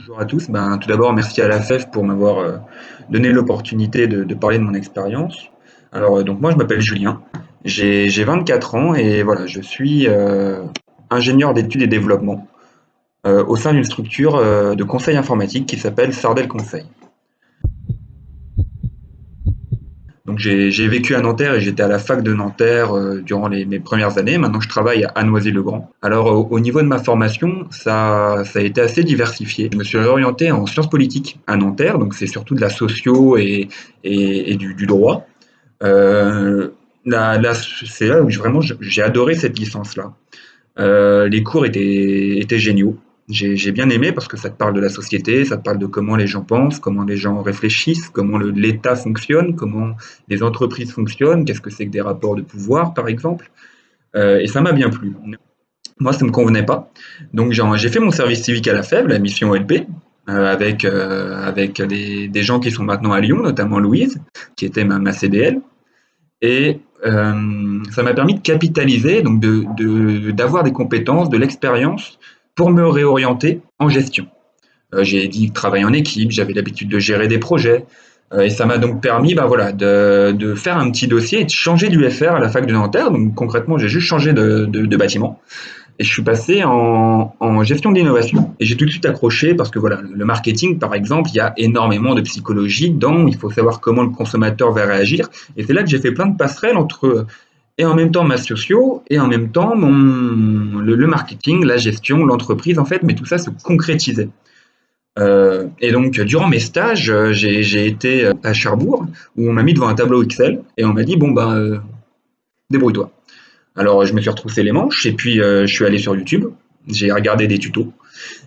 Bonjour à tous. Tout d'abord, merci à la FEF pour m'avoir donné l'opportunité de parler de mon expérience. Donc moi, je m'appelle Julien, j'ai 24 ans et voilà, je suis ingénieur d'études et développement au sein d'une structure de conseil informatique qui s'appelle Sardel Conseil. Donc j'ai vécu à Nanterre et j'étais à la fac de Nanterre durant mes premières années. Maintenant, je travaille à Noisy-le-Grand. Alors, au niveau de ma formation, ça a été assez diversifié. Je me suis réorienté en sciences politiques à Nanterre, donc c'est surtout de la socio et du droit. Euh, c'est là où vraiment j'ai adoré cette licence-là. Les cours étaient géniaux. J'ai bien aimé parce que ça te parle de la société, ça te parle de comment les gens pensent, comment les gens réfléchissent, comment l'État fonctionne, comment les entreprises fonctionnent, qu'est-ce que c'est que des rapports de pouvoir, par exemple. Et ça m'a bien plu. Moi, ça ne me convenait pas. Donc, j'ai fait mon service civique à la FEV, la mission OLP, avec des gens qui sont maintenant à Lyon, notamment Louise, qui était ma CDL. Et ça m'a permis de capitaliser, donc d'avoir des compétences, de l'expérience pour me réorienter en gestion. J'ai dit travailler en équipe, j'avais l'habitude de gérer des projets, et ça m'a donc permis voilà, de faire un petit dossier et de changer d'UFR à la fac de Nanterre. Donc concrètement, j'ai juste changé de bâtiment. Et je suis passé en gestion d'innovation. Et j'ai tout de suite accroché parce que voilà, le marketing, par exemple, il y a énormément de psychologie dedans. Il faut savoir comment le consommateur va réagir. Et c'est là que j'ai fait plein de passerelles entre et en même temps ma socio et en même temps le marketing, la gestion, l'entreprise en fait. Mais tout ça se concrétisait. Et donc, durant mes stages, j'ai été à Cherbourg où on m'a mis devant un tableau Excel et on m'a dit bon débrouille-toi. Alors, je me suis retroussé les manches et puis je suis allé sur YouTube, j'ai regardé des tutos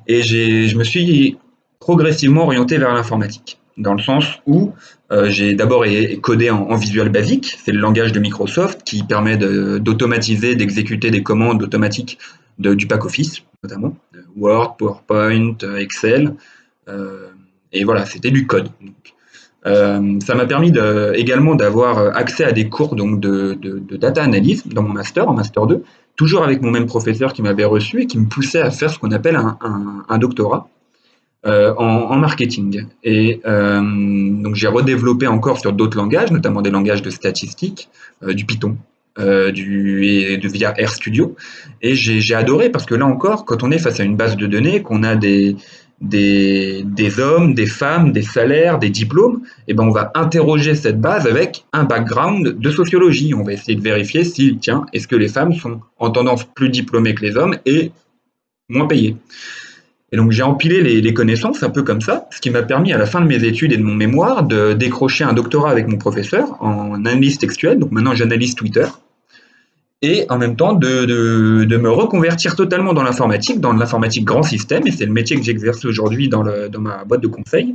et je me suis progressivement orienté vers l'informatique. Dans le sens où j'ai d'abord codé en Visual Basic, c'est le langage de Microsoft qui permet d'automatiser, d'exécuter des commandes automatiques du pack Office, notamment Word, PowerPoint, Excel. Euh, et voilà, c'était du code. Ça m'a permis également d'avoir accès à des cours donc de data analyse dans mon master, en master 2, toujours avec mon même professeur qui m'avait reçu et qui me poussait à faire ce qu'on appelle un doctorat en marketing. Et donc j'ai redéveloppé encore sur d'autres langages, notamment des langages de statistiques, du Python. Via RStudio. Et j'ai adoré parce que là encore, quand on est face à une base de données, qu'on a des hommes, des femmes, des salaires, des diplômes, et ben on va interroger cette base avec un background de sociologie. On va essayer de vérifier si, tiens, est-ce que les femmes sont en tendance plus diplômées que les hommes et moins payées. Et donc j'ai empilé les connaissances un peu comme ça, ce qui m'a permis à la fin de mes études et de mon mémoire de décrocher un doctorat avec mon professeur en analyse textuelle. Donc maintenant j'analyse Twitter et en même temps de me reconvertir totalement dans l'informatique grand système, et c'est le métier que j'exerce aujourd'hui dans ma boîte de conseil.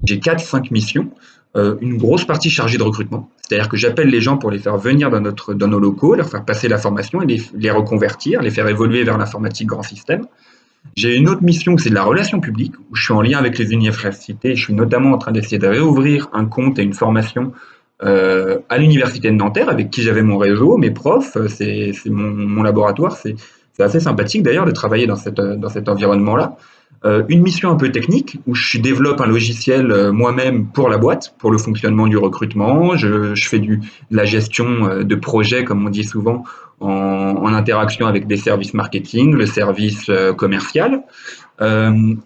J'ai 4-5 missions, une grosse partie chargée de recrutement, c'est-à-dire que j'appelle les gens pour les faire venir dans nos locaux, leur faire passer la formation et les reconvertir, les faire évoluer vers l'informatique grand système. J'ai une autre mission, c'est de la relation publique, où je suis en lien avec les universités. Je suis notamment en train d'essayer de réouvrir un compte et une formation à l'université de Nanterre, avec qui j'avais mon réseau, mes profs, c'est mon laboratoire. C'est assez sympathique d'ailleurs de travailler dans cet environnement-là. Une mission un peu technique, où je développe un logiciel moi-même pour la boîte, pour le fonctionnement du recrutement. Je fais de la gestion de projets, comme on dit souvent, en interaction avec des services marketing, le service commercial,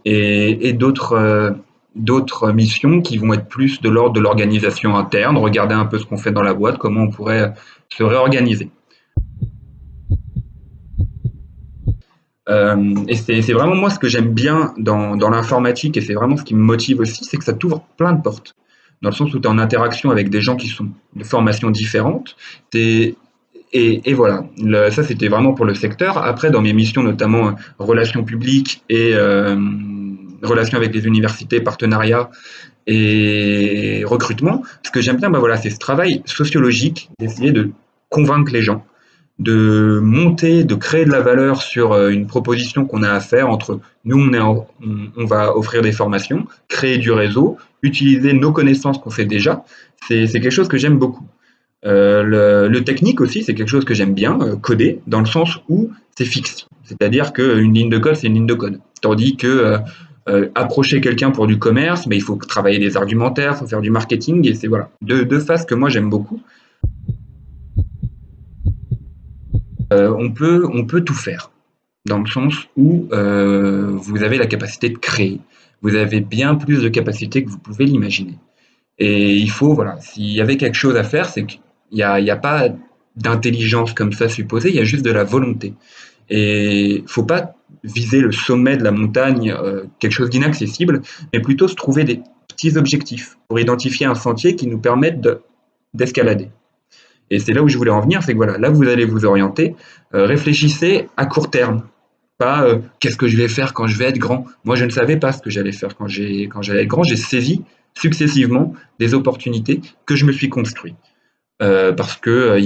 et d'autres missions qui vont être plus de l'ordre de l'organisation interne, regarder un peu ce qu'on fait dans la boîte, comment on pourrait se réorganiser. Et c'est vraiment moi ce que j'aime bien dans l'informatique, et c'est vraiment ce qui me motive aussi, c'est que ça t'ouvre plein de portes. Dans le sens où tu es en interaction avec des gens qui sont de formations différentes. Et voilà, ça c'était vraiment pour le secteur. Après, dans mes missions, notamment relations publiques et relations avec les universités, partenariats et recrutement, ce que j'aime bien, voilà, c'est ce travail sociologique, d'essayer de convaincre les gens, de monter, de créer de la valeur sur une proposition qu'on a à faire entre nous, on va offrir des formations, créer du réseau, utiliser nos connaissances qu'on fait déjà. C'est quelque chose que j'aime beaucoup. Le technique aussi, c'est quelque chose que j'aime bien, coder, dans le sens où c'est fixe. C'est-à-dire qu'une ligne de code, c'est une ligne de code. Tandis que approcher quelqu'un pour du commerce, mais il faut travailler des argumentaires, il faut faire du marketing, et c'est voilà, deux phases que moi j'aime beaucoup. On peut tout faire, dans le sens où vous avez la capacité de créer. Vous avez bien plus de capacité que vous pouvez l'imaginer. Et il faut, voilà, s'il y avait quelque chose à faire, c'est qu'il y a pas d'intelligence comme ça supposée, il y a juste de la volonté. Et il ne faut pas viser le sommet de la montagne, quelque chose d'inaccessible, mais plutôt se trouver des petits objectifs pour identifier un sentier qui nous permette d'escalader. Et c'est là où je voulais en venir, c'est que voilà, là vous allez vous orienter, réfléchissez à court terme, pas qu'est-ce que je vais faire quand je vais être grand. Moi, je ne savais pas ce que j'allais faire quand j'allais être grand. J'ai saisi successivement des opportunités que je me suis construit. Parce que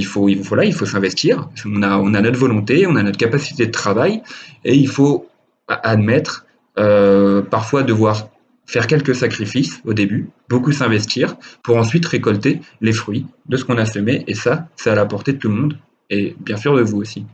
voilà, il faut s'investir. On a notre volonté, on a notre capacité de travail, et il faut admettre parfois devoir faire quelques sacrifices au début, beaucoup s'investir, pour ensuite récolter les fruits de ce qu'on a semé. Et ça, c'est à la portée de tout le monde, et bien sûr de vous aussi.